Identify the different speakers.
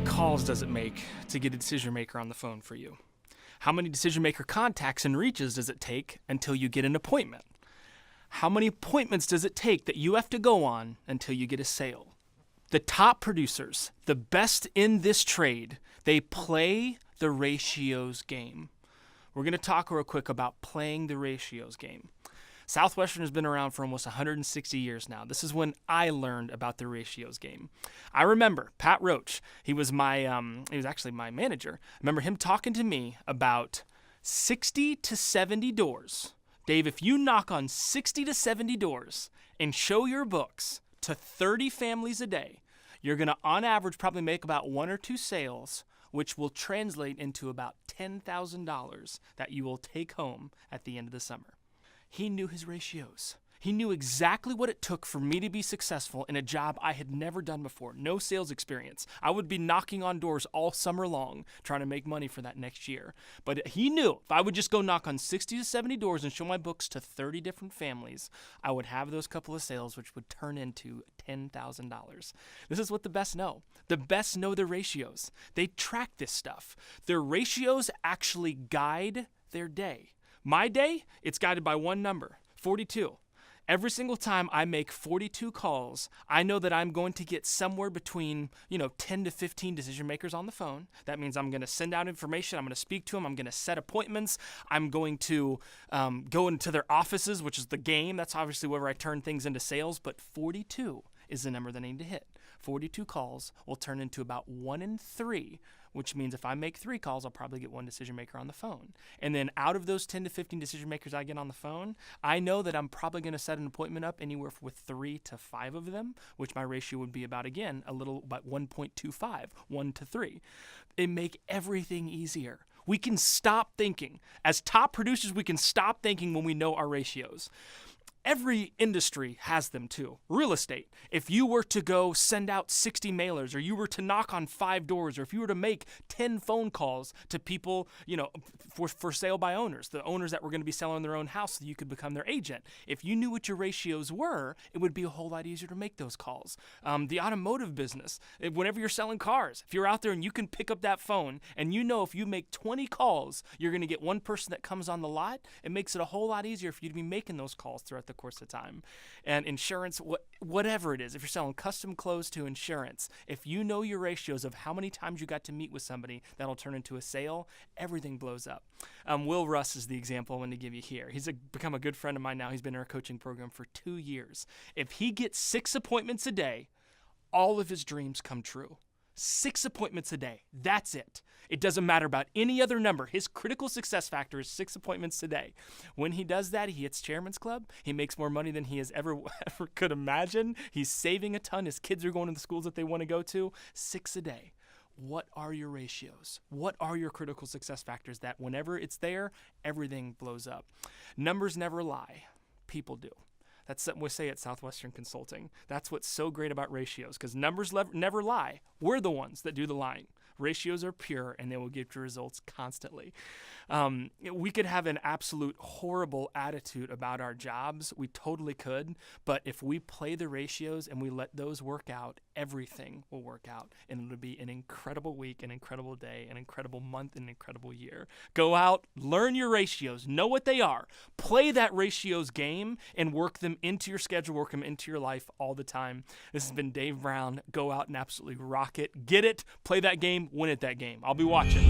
Speaker 1: calls does it make to get a decision maker on the phone for you? How many decision maker contacts and reaches does it take until you get an appointment? How many appointments does it take that you have to go on until you get a sale? The top producers, the best in this trade, they play the ratios game. We're going to talk real quick about playing the ratios game. Southwestern has been around for almost 160 years now. This is when I learned about the ratios game. I remember Pat Roach. He was actually my manager. I remember him talking to me about 60 to 70 doors. Dave, if you knock on 60 to 70 doors and show your books to 30 families a day, you're going to, on average, probably make about 1 or 2 sales, which will translate into about $10,000 that you will take home at the end of the summer. He knew his ratios. He knew exactly what it took for me to be successful in a job I had never done before. No sales experience. I would be knocking on doors all summer long trying to make money for that next year. But he knew if I would just go knock on 60 to 70 doors and show my books to 30 different families, I would have those couple of sales, which would turn into $10,000. This is what the best know. The best know their ratios. They track this stuff. Their ratios actually guide their day. My day, it's guided by one number, 42. Every single time I make 42 calls, I know that I'm going to get somewhere between, 10 to 15 decision makers on the phone. That means I'm going to send out information. I'm going to speak to them. I'm going to set appointments. I'm going to go into their offices, which is the game. That's obviously where I turn things into sales. But 42 is the number that I need to hit. 42 calls will turn into about 1 in 3, which means if I make 3 calls, I'll probably get 1 decision maker on the phone. And then out of those 10 to 15 decision makers I get on the phone, I know that I'm probably going to set an appointment up anywhere with 3 to 5 of them, which my ratio would be about 1.25, 1 to 3. It make everything easier. We can stop thinking. As top producers, we can stop thinking when we know our ratios. Every industry has them too. Real estate. If you were to go send out 60 mailers, or you were to knock on 5 doors, or if you were to make 10 phone calls to people, for sale by owners, the owners that were going to be selling their own house so you could become their agent. If you knew what your ratios were, it would be a whole lot easier to make those calls. The automotive business, whenever you're selling cars, if you're out there and you can pick up that phone and you know if you make 20 calls, you're going to get 1 person that comes on the lot, it makes it a whole lot easier for you to be making those calls throughout the course of time. And insurance, whatever it is, if you're selling custom clothes to insurance, if you know your ratios of how many times you got to meet with somebody that'll turn into a sale, everything blows up. Will Russ is the example I'm going to give you here. He's become a good friend of mine now. He's been in our coaching program for 2 years. If he gets 6 appointments a day, all of his dreams come true. 6 appointments a day. That's it. It doesn't matter about any other number. His critical success factor is 6 appointments a day. When he does that, he hits Chairman's Club. He makes more money than he has ever could imagine. He's saving a ton. His kids are going to the schools that they want to go to. 6 a day. What are your ratios? What are your critical success factors that whenever it's there, everything blows up? Numbers never lie. People do. That's something we say at Southwestern Consulting. That's what's so great about ratios, because numbers never lie. We're the ones that do the lying. Ratios are pure, and they will give you results constantly. We could have an absolute horrible attitude about our jobs. We totally could. But if we play the ratios and we let those work out, everything will work out. And it'll be an incredible week, an incredible day, an incredible month, an incredible year. Go out, learn your ratios, know what they are. Play that ratios game and work them into your schedule, work them into your life all the time. This has been Dave Brown. Go out and absolutely rock it. Get it, play that game, win at that game. I'll be watching.